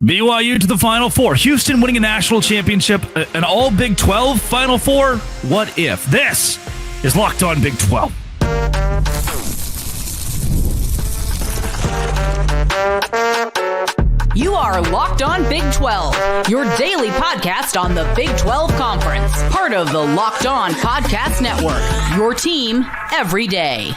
BYU to the Final Four. Houston winning a national championship, an all Big 12 Final Four. What if? This is Locked On Big 12. You are Locked On Big 12, your daily podcast on the Big 12 Conference. Part of the Locked On Podcast Network, your team every day.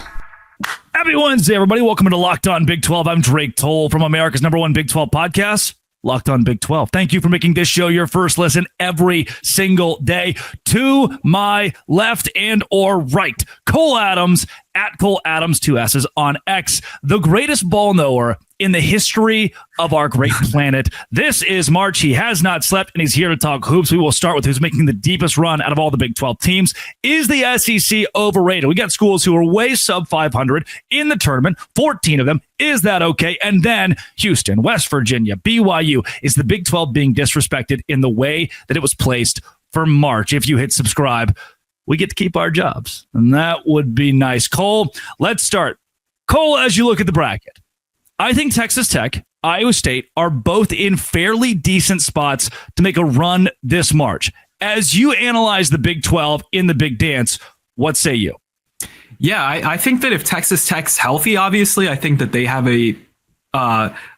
Happy Wednesday, everybody. Welcome to Locked On Big 12. I'm Drake Toll from America's #1 Big 12 podcast, Locked On Big 12. Thank you for making this show your first listen every single day. To my left and or right, Cole Adams, at Cole Adams, 2 S's on X, the greatest ball knower in the history of our great planet. This is March. He has not slept, and he's here to talk hoops. We will start with who's making the deepest run out of all the Big 12 teams. Is the SEC overrated? We got schools who are way sub 500 in the tournament, 14 of them. Is that okay? And then Houston, West Virginia, BYU. Is the Big 12 being disrespected in the way that it was placed for March? If you hit subscribe, we get to keep our jobs, and that would be nice. Cole, let's start. Cole, as you look at the bracket, I think Texas Tech, Iowa State are both in fairly decent spots to make a run this March. As you analyze the Big 12 in the Big Dance, what say you? Yeah, I think that if Texas Tech's healthy, obviously, I think that they have a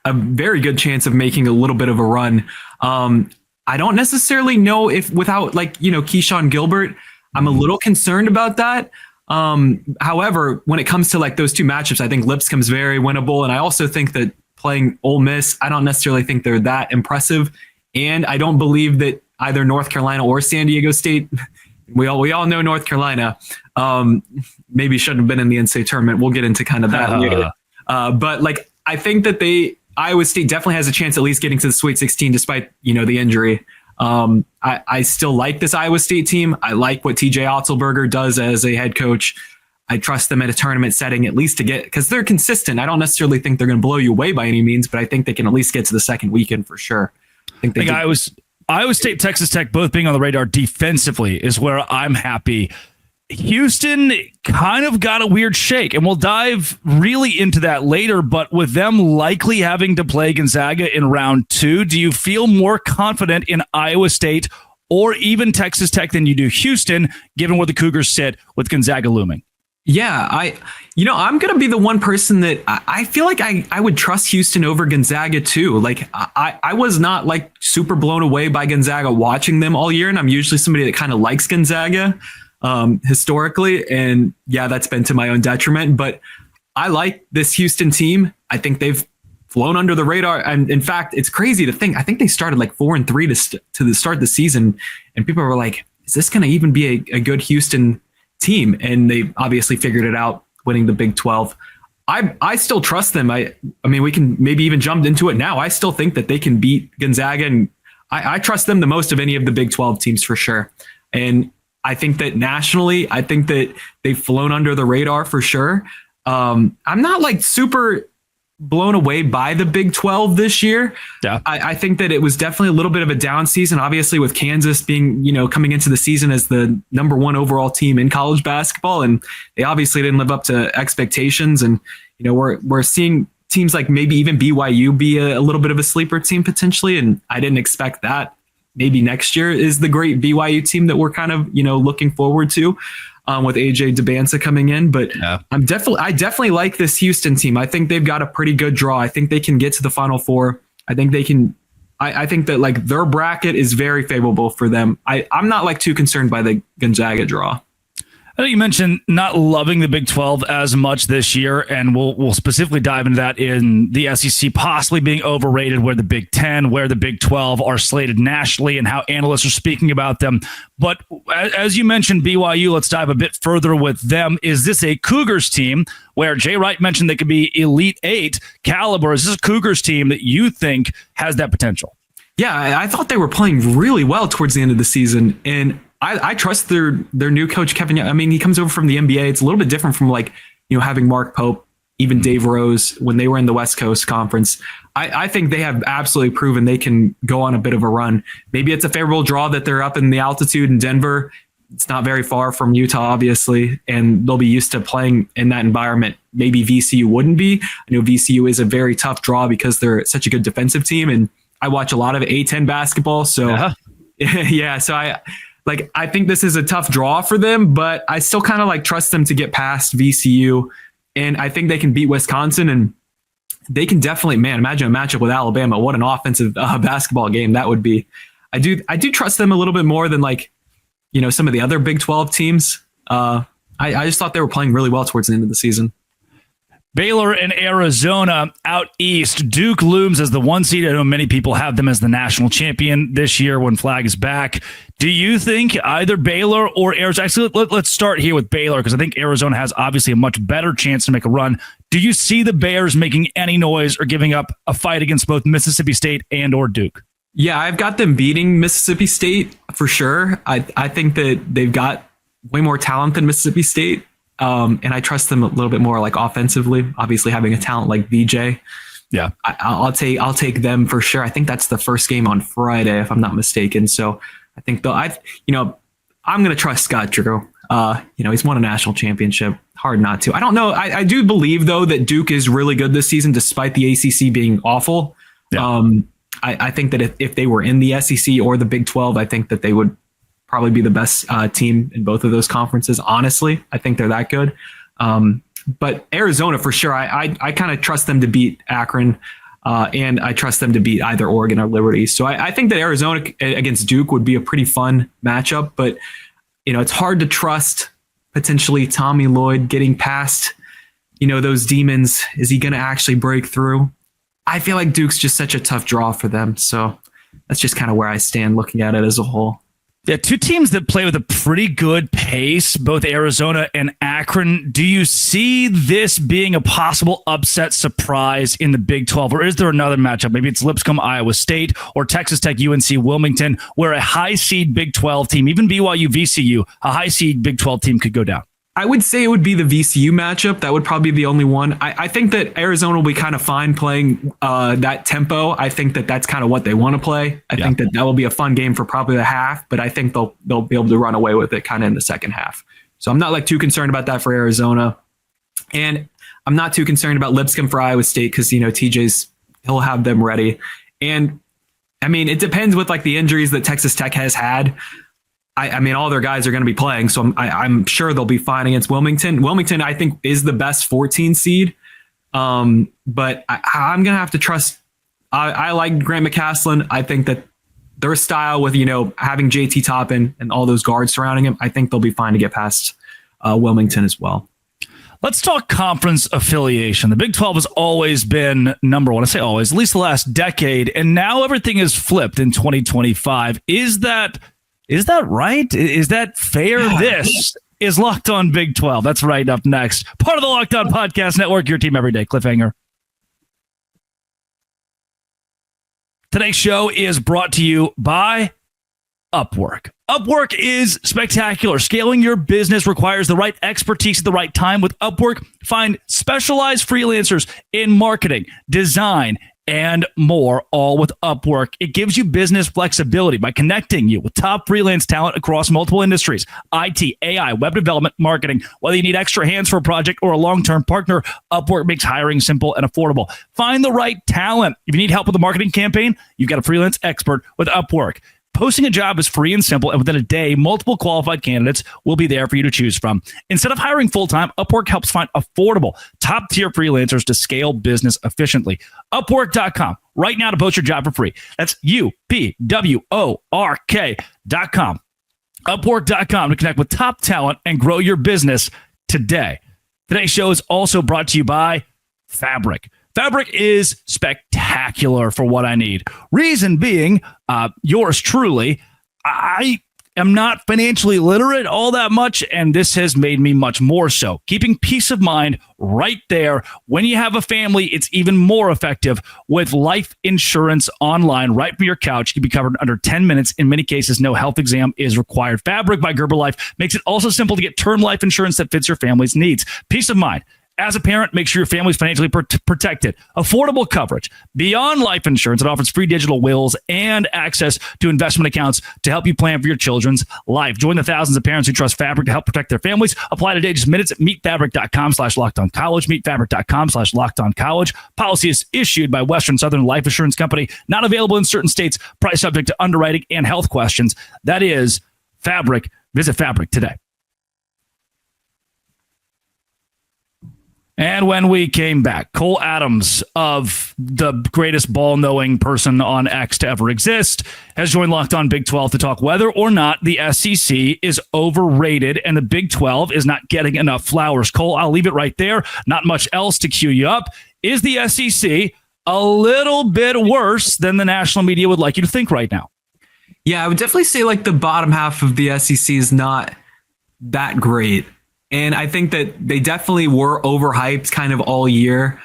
very good chance of making a little bit of a run. I don't necessarily know if without Keyshawn Gilbert, I'm a little concerned about that. However, when it comes to those two matchups, I think Lipscomb's very winnable. And I also think that playing Ole Miss, I don't necessarily think they're that impressive. And I don't believe that either North Carolina or San Diego State, we all know North Carolina, maybe shouldn't have been in the NCAA tournament. We'll get into kind of that later. But I think that Iowa State definitely has a chance at least getting to the Sweet 16 despite, the injury. I still like this Iowa State team. I like what TJ Otzelberger does as a head coach. I trust them at a tournament setting at least to get, because they're consistent. I don't necessarily think they're going to blow you away by any means, but I think they can at least get to the second weekend for sure. Iowa State, Texas Tech, both being on the radar defensively is where I'm happy. Houston kind of got a weird shake, and we'll dive really into that later, but with them likely having to play Gonzaga in round 2, do you feel more confident in Iowa State or even Texas Tech than you do Houston, given where the Cougars sit with Gonzaga looming? Yeah, I'm going to be the one person that I feel like I would trust Houston over Gonzaga too. I was not super blown away by Gonzaga watching them all year, and I'm usually somebody that kind of likes Gonzaga historically. And yeah, that's been to my own detriment, but I like this Houston team. I think they've flown under the radar. And in fact, it's crazy to think, I think they started 4-3 to the start of the season. And people were like, is this going to even be a good Houston team? And they obviously figured it out, winning the Big 12. I still trust them. I mean, we can maybe even jump into it now. I still think that they can beat Gonzaga, and I trust them the most of any of the Big 12 teams for sure. And I think that nationally, I think that they've flown under the radar for sure. I'm not super blown away by the Big 12 this year. Yeah. I think that it was definitely a little bit of a down season, obviously with Kansas being, coming into the season as the #1 overall team in college basketball. And they obviously didn't live up to expectations. And, we're seeing teams like maybe even BYU be a little bit of a sleeper team potentially. And I didn't expect that. Maybe next year is the great BYU team that we're kind of, looking forward to with AJ Dubbanza coming in. But yeah. I definitely like this Houston team. I think they've got a pretty good draw. I think they can get to the Final Four. I think they can. I think that their bracket is very favorable for them. I'm not too concerned by the Gonzaga draw. I know you mentioned not loving the Big 12 as much this year, and we'll specifically dive into that in the SEC possibly being overrated, where the Big 10, where the Big 12 are slated nationally, and how analysts are speaking about them. But as you mentioned, BYU, let's dive a bit further with them. Is this a Cougars team where Jay Wright mentioned they could be Elite 8 caliber? Is this a Cougars team that you think has that potential? Yeah, I thought they were playing really well towards the end of the season, and I trust their new coach, Kevin Young. I mean, he comes over from the NBA. It's a little bit different from having Mark Pope, even Dave Rose when they were in the West Coast Conference. I think they have absolutely proven they can go on a bit of a run. Maybe it's a favorable draw that they're up in the altitude in Denver. It's not very far from Utah, obviously, and they'll be used to playing in that environment. Maybe VCU wouldn't be. I know VCU is a very tough draw because they're such a good defensive team, and I watch a lot of A10 basketball. So yeah, so I think this is a tough draw for them, but I still kind of like trust them to get past VCU. And I think they can beat Wisconsin, and they can definitely, imagine a matchup with Alabama. What an offensive basketball game that would be. I do trust them a little bit more than some of the other Big 12 teams. I just thought they were playing really well towards the end of the season. Baylor and Arizona out east. Duke looms as the 1 seed. I know many people have them as the national champion this year when Flag is back. Do you think either Baylor or Arizona? Actually, let's start here with Baylor, because I think Arizona has obviously a much better chance to make a run. Do you see the Bears making any noise or giving up a fight against both Mississippi State and or Duke? Yeah, I've got them beating Mississippi State for sure. I think that they've got way more talent than Mississippi State. And I trust them a little bit more like offensively, obviously having a talent like VJ. Yeah. I'll take them for sure. I think that's the first game on Friday, if I'm not mistaken. So I think I'm going to trust Scott Drew. He's won a national championship. Hard not to. I don't know. I do believe though that Duke is really good this season, despite the ACC being awful. Yeah. I think that if they were in the SEC or the Big 12, I think that they would probably be the best team in both of those conferences. Honestly, I think they're that good. But Arizona, for sure, I kind of trust them to beat Akron, and I trust them to beat either Oregon or Liberty. So I think that Arizona against Duke would be a pretty fun matchup. But, it's hard to trust potentially Tommy Lloyd getting past, those demons. Is he going to actually break through? I feel like Duke's just such a tough draw for them. So that's just kind of where I stand looking at it as a whole. Yeah, 2 teams that play with a pretty good pace, both Arizona and Akron. Do you see this being a possible upset surprise in the Big 12? Or is there another matchup? Maybe it's Lipscomb, Iowa State, or Texas Tech, UNC, Wilmington, where a high seed Big 12 team, even BYU, VCU, a high seed Big 12 team could go down? I would say it would be the VCU matchup. That would probably be the only one. I think that Arizona will be kind of fine playing that tempo. I think that that's kind of what they want to play. I think that will be a fun game for probably the half, but I think they'll be able to run away with it kind of in the second half. So I'm not too concerned about that for Arizona. And I'm not too concerned about Lipscomb for Iowa State because, he'll have them ready. And I mean, it depends with the injuries that Texas Tech has had. I mean, all their guys are going to be playing, so I'm sure they'll be fine against Wilmington. Wilmington, I think, is the best 14 seed, but I'm going to have to trust. I like Grant McCasland. I think that their style with, having JT Toppin and all those guards surrounding him, I think they'll be fine to get past Wilmington as well. Let's talk conference affiliation. The Big 12 has always been number one. I say always, at least the last decade, and now everything is flipped in 2025. Is that right? Is that fair? Yeah. This is Locked On Big 12. That's right up next. Part of the Locked On Podcast Network, your team every day. Cliffhanger. Today's show is brought to you by Upwork. Upwork is spectacular. Scaling your business requires the right expertise at the right time. With Upwork, find specialized freelancers in marketing, design, and more, all with Upwork. It gives you business flexibility by connecting you with top freelance talent across multiple industries: IT, AI, web development, marketing. Whether you need extra hands for a project or a long-term partner, Upwork makes hiring simple and affordable. Find the right talent. If you need help with a marketing campaign, you've got a freelance expert with Upwork. Posting a job is free and simple, and within a day, multiple qualified candidates will be there for you to choose from. Instead of hiring full-time, Upwork helps find affordable, top-tier freelancers to scale business efficiently. Upwork.com. Right now to post your job for free. That's UPWORK.com. Upwork.com to connect with top talent and grow your business today. Today's show is also brought to you by Fabric. Fabric is spectacular for what I need. Reason being, yours truly, I am not financially literate all that much, and this has made me much more so. Keeping peace of mind right there. When you have a family, it's even more effective with life insurance online right from your couch. You can be covered in under 10 minutes. In many cases, no health exam is required. Fabric by Gerber Life makes it also simple to get term life insurance that fits your family's needs. Peace of mind. As a parent, make sure your family's financially protected. Affordable coverage. Beyond life insurance, it offers free digital wills and access to investment accounts to help you plan for your children's life. Join the thousands of parents who trust Fabric to help protect their families. Apply today, just minutes at meetfabric.com/lockedoncollege. Meetfabric.com/lockedoncollege. Policy is issued by Western Southern Life Assurance Company. Not available in certain states. Price subject to underwriting and health questions. That is Fabric. Visit Fabric today. And when we came back, Cole Adams, of the greatest ball-knowing person on X to ever exist, has joined Locked On Big 12 to talk whether or not the SEC is overrated and the Big 12 is not getting enough flowers. Cole, I'll leave it right there. Not much else to cue you up. Is the SEC a little bit worse than the national media would like you to think right now? Yeah, I would definitely say like the bottom half of the SEC is not that great. And I think that they definitely were overhyped kind of all year.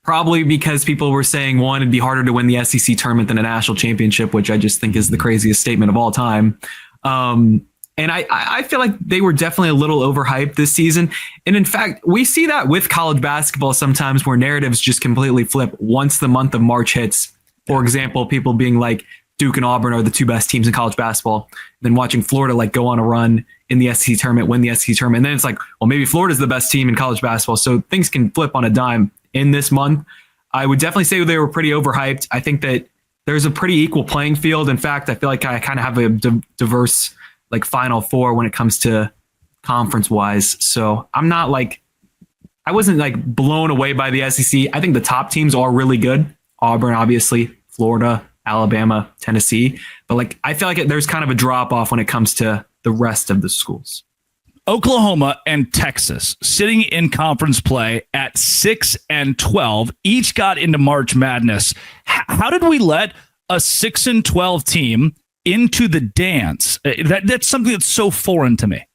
Probably because people were saying, one, it'd be harder to win the SEC tournament than a national championship, which I just think is the craziest statement of all time. And I feel like they were definitely a little overhyped this season. And in fact, we see that with college basketball sometimes where narratives just completely flip once the month of March hits. For example, people being like, Duke and Auburn are the two best teams in college basketball. Then watching Florida like go on a run in the SEC tournament, win the SEC tournament. And then it's like, well, maybe Florida's the best team in college basketball. So things can flip on a dime in this month. I would definitely say they were pretty overhyped. I think that there's a pretty equal playing field. In fact, I feel like I kind of have a diverse like Final Four when it comes to conference wise. So I'm not like, I wasn't like blown away by the SEC. I think the top teams are really good. Auburn, obviously, Florida, Alabama, Tennessee. But like, I feel like there's kind of a drop off when it comes to the rest of the schools. Oklahoma and Texas sitting in conference play at 6 and 12, each got into March Madness. How did we let a 6 and 12 team into the dance? That's something that's so foreign to me.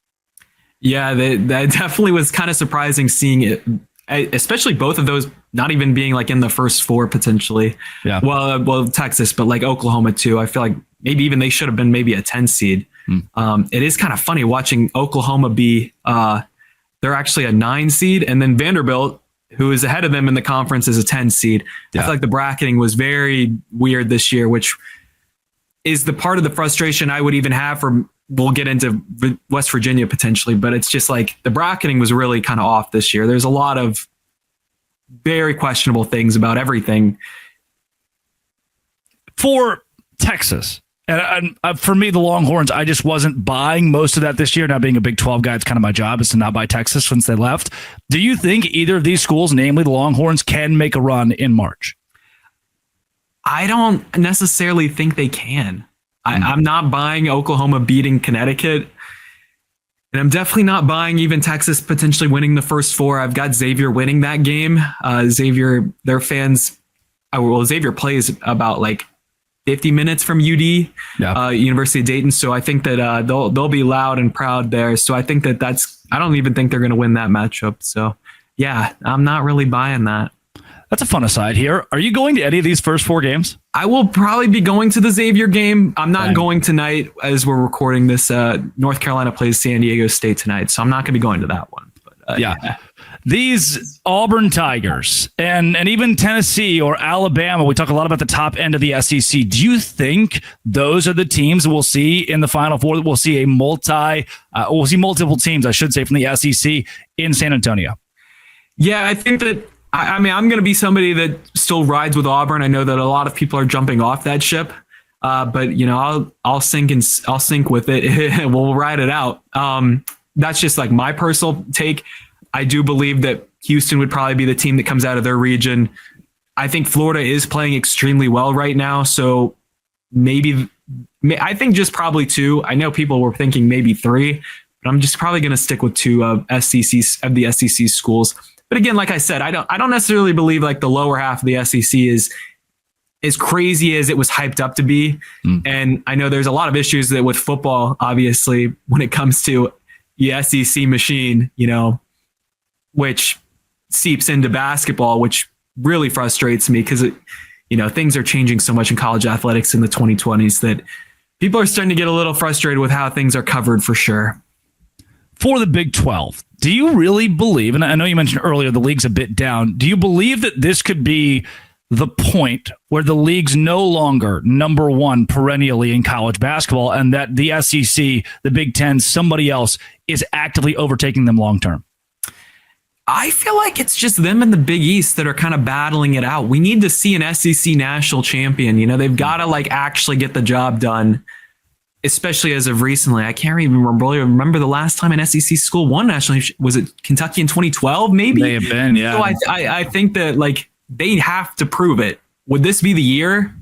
Yeah, that definitely was kind of surprising seeing it, especially both of those not even being like in the first four potentially. Yeah. Well, Texas, but like Oklahoma too. I feel like maybe even they should have been maybe a 10 seed. It is kind of funny watching Oklahoma be, they're actually a 9 seed, and then Vanderbilt, who is ahead of them in the conference, is a 10 seed. Yeah. I feel like the bracketing was very weird this year, which is the part of the frustration I would even have for, we'll get into West Virginia potentially, but it's just like the bracketing was really kind of off this year. There's a lot of very questionable things about everything. For Texas, and for me, the Longhorns, I just wasn't buying most of that this year. Now, being a Big 12 guy, it's kind of my job is to not buy Texas since they left. Do you think either of these schools, namely the Longhorns, can make a run in March? I don't necessarily think they can. I'm not buying Oklahoma beating Connecticut. And I'm definitely not buying even Texas potentially winning the first four. I've got Xavier winning that game. Xavier, their fans, Xavier plays about like 50 minutes from UD, University of Dayton. So I think that they'll be loud and proud there. So I think I don't even think they're going to win that matchup. So yeah, I'm not really buying that. That's a fun aside here. Are you going to any of these first four games? I will probably be going to the Xavier game. I'm not going tonight as we're recording this. North Carolina plays San Diego State tonight, so I'm not going to be going to that one. But, yeah. These Auburn Tigers and even Tennessee or Alabama, we talk a lot about the top end of the SEC. Do you think those are the teams that we'll see in the Final Four? That we'll see we'll see multiple teams, I should say, from the SEC in San Antonio? Yeah, I think that. I mean, I'm going to be somebody that still rides with Auburn. I know that a lot of people are jumping off that ship, but you know, I'll sink with it. We'll ride it out. That's just like my personal take. I do believe that Houston would probably be the team that comes out of their region. I think Florida is playing extremely well right now, so I think just probably 2. I know people were thinking maybe 3, but I'm just probably going to stick with 2 of the SEC schools. But again, like I said, I don't necessarily believe like the lower half of the SEC is as crazy as it was hyped up to be. And I know there's a lot of issues that with football, obviously, when it comes to the SEC machine, you know, which seeps into basketball, which really frustrates me because things are changing so much in college athletics in the 2020s that people are starting to get a little frustrated with how things are covered for sure. for the Big 12, do you really believe, and I know you mentioned earlier the league's a bit down, do you believe that this could be the point where the league's no longer number one perennially in college basketball and that the SEC, the Big Ten, somebody else is actively overtaking them long term? I feel like it's just them and the Big East that are kind of battling it out. We need to see an SEC national champion. You know, they've got to like actually get the job done, especially as of recently. I can't even remember the last time an SEC school won nationally. Was it Kentucky in 2012? Maybe. May have been, yeah. So I think that like they have to prove it. Would this be the year?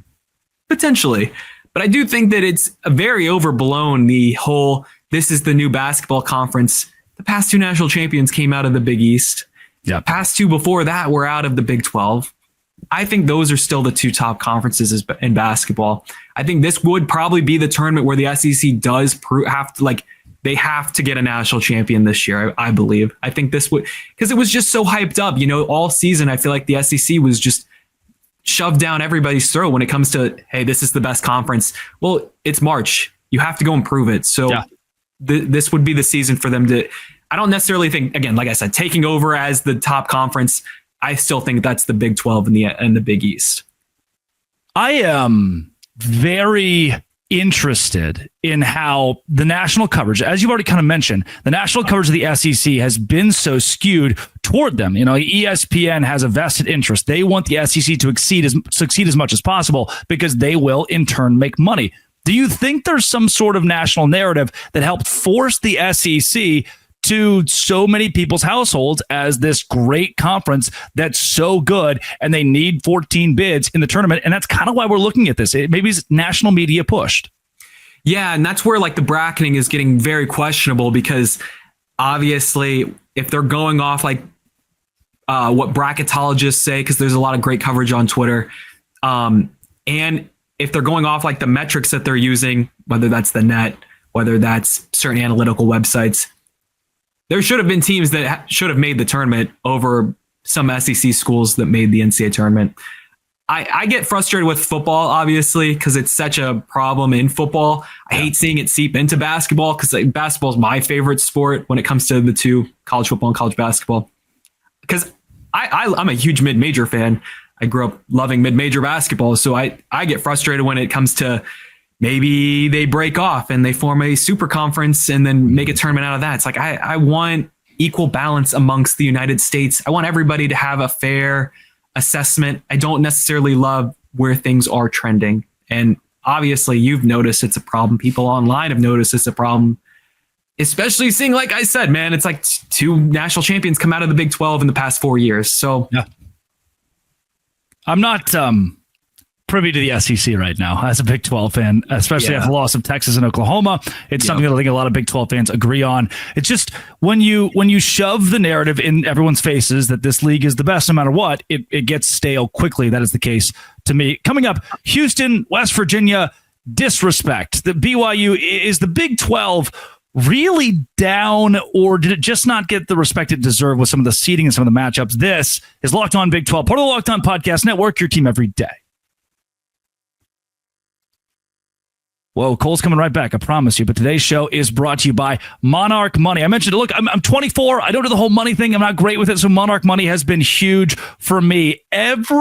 Potentially. But I do think that it's very overblown, the whole, this is the new basketball conference. The past two national champions came out of the Big East. Yeah. Past two before that were out of the Big 12. I think those are still the two top conferences in basketball. I think this would probably be the tournament where the SEC does they have to get a national champion this year, I believe. I think this would, because it was just so hyped up, you know, all season. I feel like the SEC was just shoved down everybody's throat when it comes to, hey, this is the best conference. Well, it's March. You have to go and prove it. So this would be the season for them to, I don't necessarily think, again, like I said, taking over as the top conference. I still think that's the Big 12 and the Big East. I am very interested in how the national coverage, as you've already kind of mentioned, the national coverage of the SEC has been so skewed toward them. You know, ESPN has a vested interest. They want the SEC to succeed as much as possible because they will in turn make money. Do you think there's some sort of national narrative that helped force the SEC to so many people's households as this great conference that's so good, and they need 14 bids in the tournament? And that's kind of why we're looking at this. Maybe it's national media pushed. Yeah, and that's where like the bracketing is getting very questionable, because obviously if they're going off like what bracketologists say, because there's a lot of great coverage on Twitter, and if they're going off like the metrics that they're using, whether that's the net, whether that's certain analytical websites, there should have been teams that should have made the tournament over some SEC schools that made the NCAA tournament. I get frustrated with football, obviously, because it's such a problem in football. I hate seeing it seep into basketball, because basketball is my favorite sport when it comes to the two, college football and college basketball. Because I'm a huge mid-major fan. I grew up loving mid-major basketball, so I get frustrated when it comes to maybe they break off and they form a super conference and then make a tournament out of that. It's like, I want equal balance amongst the United States. I want everybody to have a fair assessment. I don't necessarily love where things are trending. And obviously you've noticed it's a problem. People online have noticed it's a problem, especially seeing, like I said, man, it's like two national champions come out of the Big 12 in the past 4 years. So yeah. I'm not privy to the SEC right now as a Big 12 fan, especially after the loss of Texas and Oklahoma. It's something that I think a lot of Big 12 fans agree on. It's just when you shove the narrative in everyone's faces that this league is the best no matter what, it gets stale quickly. That is the case to me. Coming up, Houston, West Virginia, disrespect. The BYU, is the Big 12 really down, or did it just not get the respect it deserved with some of the seeding and some of the matchups? This is Locked On Big 12, part of the Locked On Podcast Network, your team every day. Whoa, Cole's coming right back, I promise you. But today's show is brought to you by Monarch Money. I mentioned it. Look, I'm 24. I don't do the whole money thing. I'm not great with it. So Monarch Money has been huge for me. If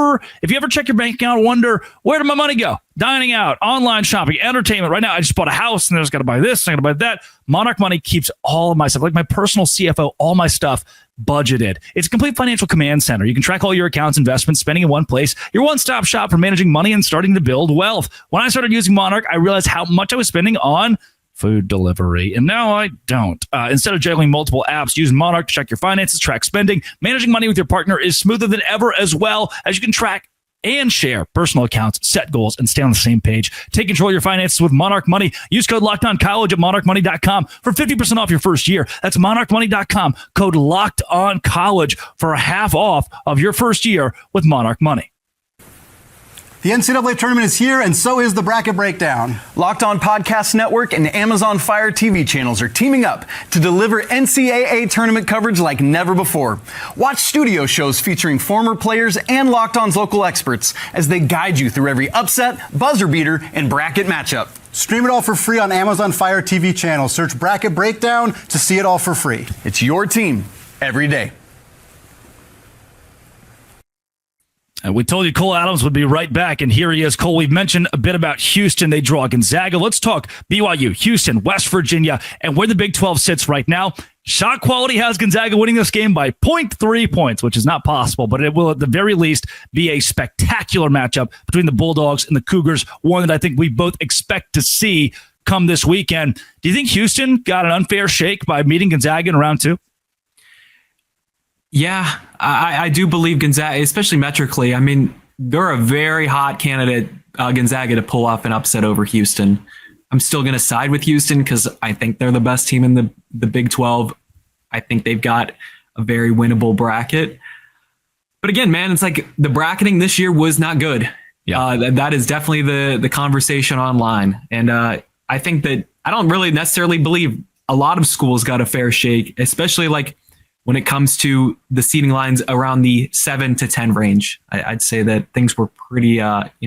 you ever check your bank account and wonder, where did my money go? Dining out, online shopping, entertainment. Right now, I just bought a house and I just got to buy this, I got to buy that. Monarch Money keeps all of my stuff, like my personal CFO, all my stuff budgeted. It's a complete financial command center. You can track all your accounts, investments, spending in one place. Your one-stop shop for managing money and starting to build wealth. When I started using Monarch, I realized how much I was spending on food delivery, and now I don't. Instead of juggling multiple apps, use Monarch to check your finances, track spending. Managing money with your partner is smoother than ever, as well as you can track and share personal accounts, set goals, and stay on the same page. Take control of your finances with Monarch Money. Use code LOCKEDONCollege at monarchmoney.com for 50% off your first year. That's monarchmoney.com. Code LOCKEDONCollege for half off of your first year with Monarch Money. The NCAA tournament is here, and so is the bracket breakdown. Locked On Podcast Network and Amazon Fire TV channels are teaming up to deliver NCAA tournament coverage like never before. Watch studio shows featuring former players and Locked On's local experts as they guide you through every upset, buzzer beater, and bracket matchup. Stream it all for free on Amazon Fire TV channel. Search Bracket Breakdown to see it all for free. It's your team every day. We told you Cole Adams would be right back, and here he is. Cole, we've mentioned a bit about Houston. They draw Gonzaga. Let's talk BYU, Houston, West Virginia, and where the Big 12 sits right now. Shot quality has Gonzaga winning this game by 0.3 points, which is not possible, but it will at the very least be a spectacular matchup between the Bulldogs and the Cougars, one that I think we both expect to see come this weekend. Do you think Houston got an unfair shake by meeting Gonzaga in round two? Yeah, I do believe Gonzaga, especially metrically. I mean, they're a very hot candidate, Gonzaga, to pull off an upset over Houston. I'm still going to side with Houston because I think they're the best team in the Big 12. I think they've got a very winnable bracket. But again, man, it's like the bracketing this year was not good. Yeah. That is definitely the conversation online. And I think that I don't really necessarily believe a lot of schools got a fair shake, especially like when it comes to the seeding lines around the 7 to 10 range. I'd say that things were pretty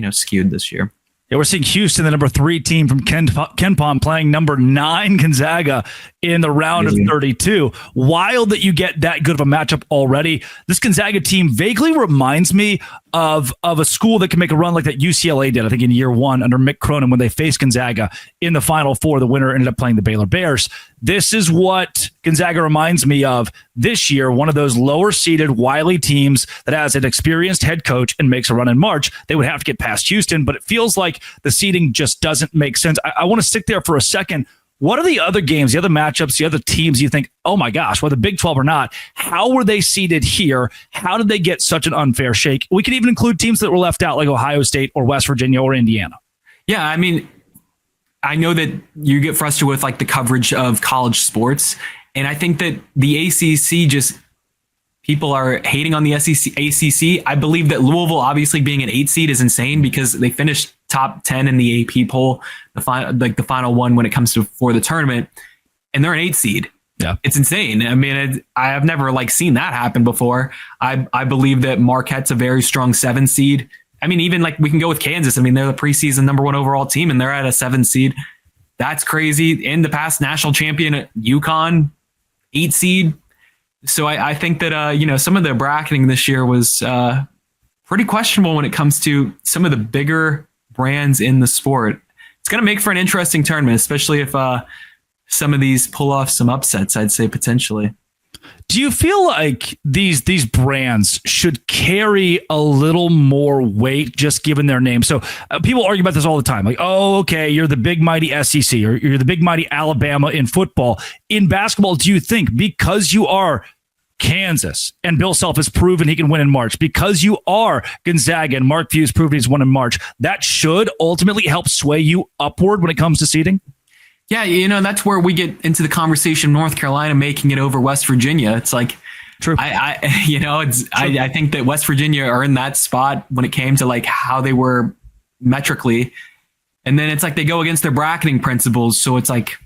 skewed this year. Yeah, we're seeing Houston, the number 3 team from KenPom, playing number 9 Gonzaga in the round of 32. Wild that you get that good of a matchup already. This Gonzaga team vaguely reminds me of a school that can make a run like that UCLA did, I think, in year 1 under Mick Cronin when they faced Gonzaga in the Final Four. The winner ended up playing the Baylor Bears. This is what Gonzaga reminds me of this year, one of those lower-seeded, wily teams that has an experienced head coach and makes a run in March. They would have to get past Houston, but it feels like the seeding just doesn't make sense. I want to stick there for a second. What are the other games, the other matchups, the other teams you think, oh my gosh, whether Big 12 or not, how were they seeded here? How did they get such an unfair shake? We could even include teams that were left out like Ohio State or West Virginia or Indiana. Yeah, I mean, I know that you get frustrated with like the coverage of college sports. And I think that the ACC people are hating on the ACC. I believe that Louisville obviously being an 8 seed is insane because they finished top 10 in the AP poll, the final one when it comes to for the tournament, and they're an 8 seed. Yeah, it's insane. I mean, I have never seen that happen before. I believe that Marquette's a very strong 7 seed. I mean, even we can go with Kansas. I mean, they're the preseason number 1 overall team, and they're at a 7 seed. That's crazy. In the past, national champion at UConn, 8 seed. So I think that some of the bracketing this year was pretty questionable when it comes to some of the bigger brands in the sport. It's going to make for an interesting tournament, especially if some of these pull off some upsets, I'd say potentially. Do you feel like these brands should carry a little more weight just given their name? So people argue about this all the time. Like, oh, okay, you're the big mighty SEC or you're the big mighty Alabama in football. In basketball, do you think because you are Kansas and Bill Self has proven he can win in March, because you are Gonzaga and Mark Few has proven he's won in March, that should ultimately help sway you upward when it comes to seeding? Yeah, that's where we get into the conversation. North Carolina making it over West Virginia. It's like, true. I think that West Virginia are in that spot when it came to how they were metrically, and then it's like they go against their bracketing principles. So it's like,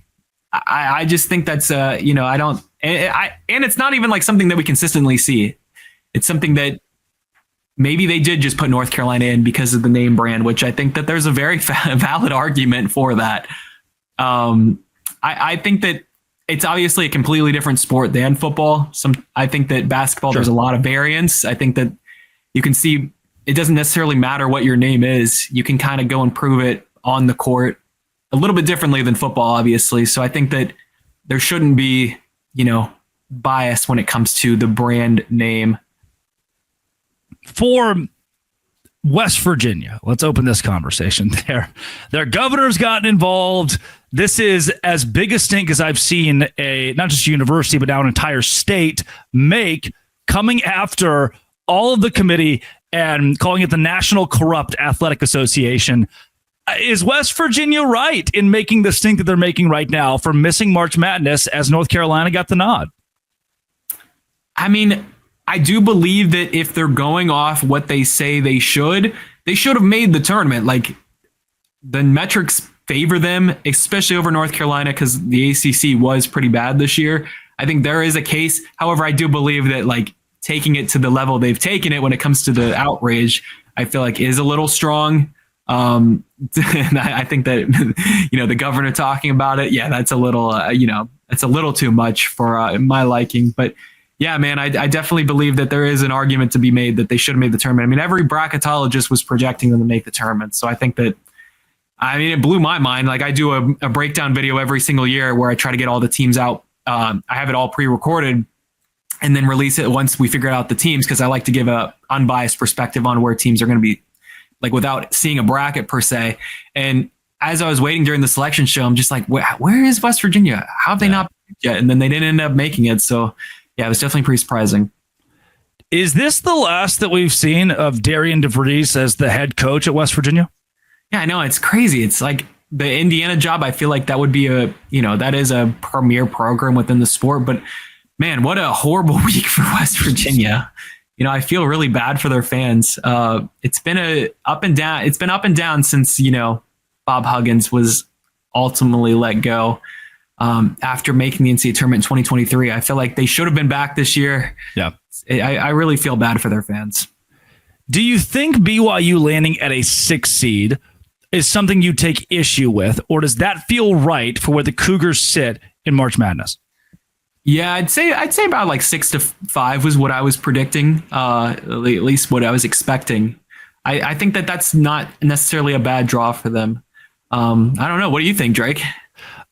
I just think that's I don't, and it's not even something that we consistently see. It's something that maybe they did just put North Carolina in because of the name brand, which I think that there's a very valid argument for that. I think that it's obviously a completely different sport than football. I think that basketball, There's a lot of variance. I think that you can see it doesn't necessarily matter what your name is. You can kind of go and prove it on the court a little bit differently than football, obviously. So I think that there shouldn't be, bias when it comes to the brand name. For West Virginia, let's open this conversation there. Their governor's gotten involved. This is as big a stink as I've seen not just a university, but now an entire state make, coming after all of the committee and calling it the National Corrupt Athletic Association. Is West Virginia right in making the stink that they're making right now for missing March Madness as North Carolina got the nod? I mean, I do believe that if they're going off what they say they should, they should have made the tournament. Like, the metrics favor them, especially over North Carolina, because the ACC was pretty bad this year. I think there is a case. However, I do believe that like taking it to the level they've taken it when it comes to the outrage, I feel like is a little strong. And I think that, the governor talking about it, that's a little, it's a little too much for my liking. But yeah, man, I definitely believe that there is an argument to be made that they should have made the tournament. I mean, every bracketologist was projecting them to make the tournament. So I think that, it blew my mind. Like, I do a breakdown video every single year where I try to get all the teams out. I have it all pre-recorded and then release it once we figure out the teams, because I like to give a unbiased perspective on where teams are going to be, like, without seeing a bracket per se. And as I was waiting during the selection show, I'm just like, where is West Virginia? How have they not picked yet? And then they didn't end up making it. So yeah, it was definitely pretty surprising. Is this the last that we've seen of Darian DeVries as the head coach at West Virginia? Yeah, I know. It's crazy. It's like the Indiana job. I feel like that would be that is a premier program within the sport. But man, what a horrible week for West Virginia. I feel really bad for their fans. It's been up and down. It's been up and down since, Bob Huggins was ultimately let go after making the NCAA tournament in 2023. I feel like they should have been back this year. Yeah. I really feel bad for their fans. Do you think BYU landing at a 6 seed is something you take issue with, or does that feel right for where the Cougars sit in March Madness? Yeah, I'd say about like 6-5 was what I was predicting, at least what I was expecting. I think that's not necessarily a bad draw for them. I don't know. What do you think, Drake?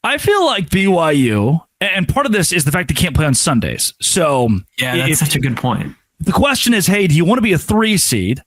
I feel like BYU, and part of this is the fact they can't play on Sundays. So yeah, that's such a good point. The question is, hey, do you want to be a 3 seed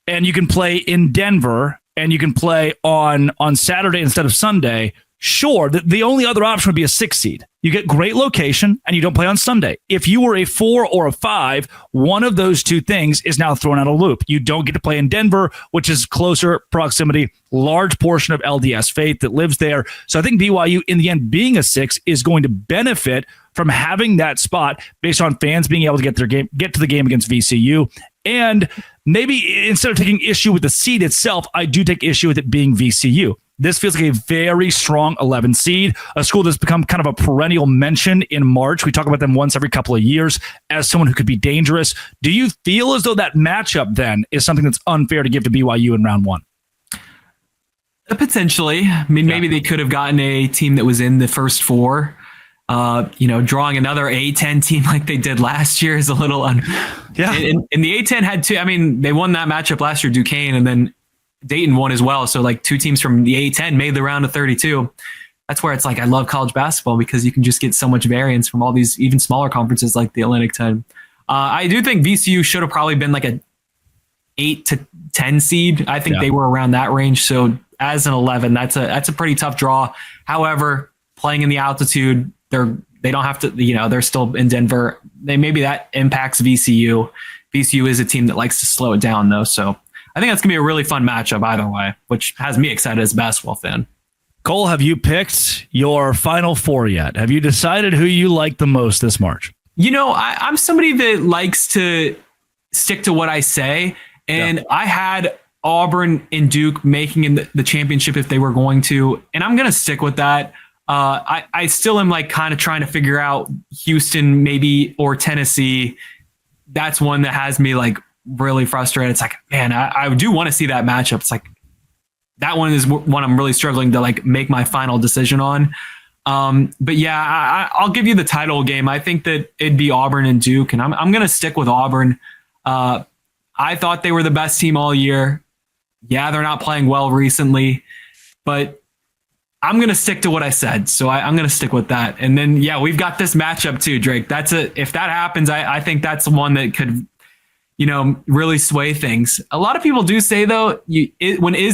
and you can play in Denver and you can play on Saturday instead of Sunday? Sure. The only other option would be a 6 seed. You get great location and you don't play on Sunday. If you were a 4 or a 5, one of those two things is now thrown out of loop. You don't get to play in Denver, which is closer proximity, large portion of LDS faith that lives there. So I think BYU, in the end, being a 6 is going to benefit from having that spot based on fans being able to get to the game against VCU. And maybe instead of taking issue with the seed itself, I do take issue with it being VCU. This feels like a very strong 11 seed, a school that's become kind of a perennial mention in March. We talk about them once every couple of years as someone who could be dangerous. Do you feel as though that matchup then is something that's unfair to give to BYU in round 1? Potentially. I mean, maybe they could have gotten a team that was in the first 4. Drawing another A10 team like they did last year is a little And the A10 had 2. I mean, they won that matchup last year, Duquesne, and then Dayton won as well. So like 2 teams from the A10 made the round of 32. That's where it's like, I love college basketball because you can just get so much variance from all these even smaller conferences like the Atlantic 10. I do think VCU should have probably been like a 8 to 10 seed. I think they were around that range. So as an 11, that's a pretty tough draw. However, playing in the altitude, they don't have to, they're still in Denver. Maybe that impacts VCU. VCU is a team that likes to slow it down though. So I think that's going to be a really fun matchup either way, which has me excited as a basketball fan. Cole, have you picked your Final 4 yet? Have you decided who you like the most this March? I'm somebody that likes to stick to what I say. And I had Auburn and Duke making in the championship if they were going to, and I'm going to stick with that. I still am like kind of trying to figure out Houston maybe or Tennessee. That's one that has me like really frustrated. It's like, man, I do want to see that matchup. It's like that one is one I'm really struggling to like make my final decision on. But yeah, I'll give you the title game. I think that it'd be Auburn and Duke, and I'm going to stick with Auburn. I thought they were the best team all year. Yeah, they're not playing well recently, but I'm going to stick to what I said. So I'm going to stick with that. And then, we've got this matchup too, Drake. If that happens, I think that's the one that could, really sway things. A lot of people do say though, when in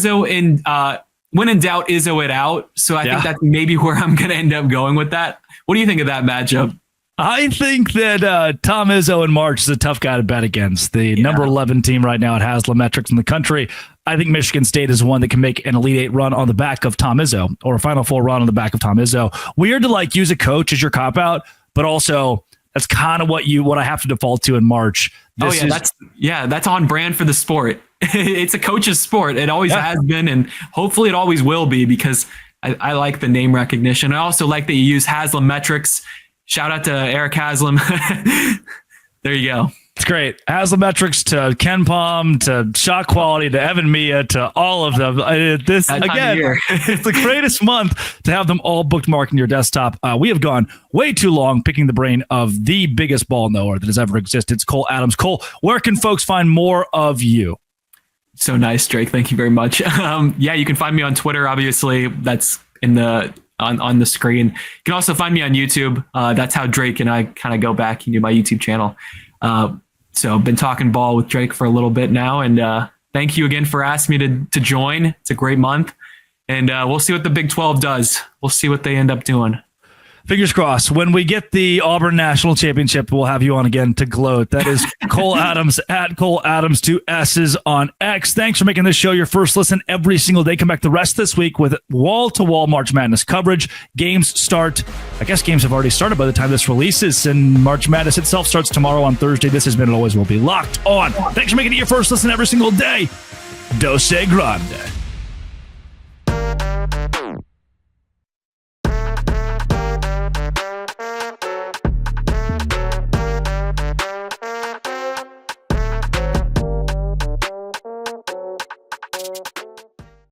doubt, Izzo it out. So I think that's maybe where I'm going to end up going with that. What do you think of that matchup? I think that Tom Izzo in March is a tough guy to bet against. The number 11 team right now at Haslam Metrics in the country. I think Michigan State is one that can make an Elite 8 run on the back of Tom Izzo, or a Final 4 run on the back of Tom Izzo. Weird to like use a coach as your cop out, but also that's kind of what I have to default to in March. That's on brand for the sport. it's a coach's sport. It always has been, and hopefully it always will be, because I like the name recognition. I also like that you use Haslam metrics. Shout out to Eric Haslam. There you go. It's great. Haslametrics to Ken Palm to Shot Quality to Evan Mia to all of them. This again, it's the greatest month to have them all bookmarked in your desktop. We have gone way too long picking the brain of the biggest ball knower that has ever existed. It's Cole Adams. Cole, where can folks find more of you? So nice, Drake. Thank you very much. Yeah, you can find me on Twitter. Obviously, that's in the on the screen. You can also find me on YouTube. That's how Drake and I kind of go back into my YouTube channel. So I've been talking ball with Drake for a little bit now, and thank you again for asking me to join. It's a great month, and we'll see what the Big 12 does. We'll see what they end up doing. Fingers crossed. When we get the Auburn National Championship, we'll have you on again to gloat. That is Cole Adams at Cole Adams, 2 S's on X. Thanks for making this show your first listen every single day. Come back the rest of this week with wall-to-wall March Madness coverage. Games start. I guess games have already started by the time this releases, and March Madness itself starts tomorrow on Thursday. This has been and always will be Locked On. Thanks for making it your first listen every single day. Dose Grande.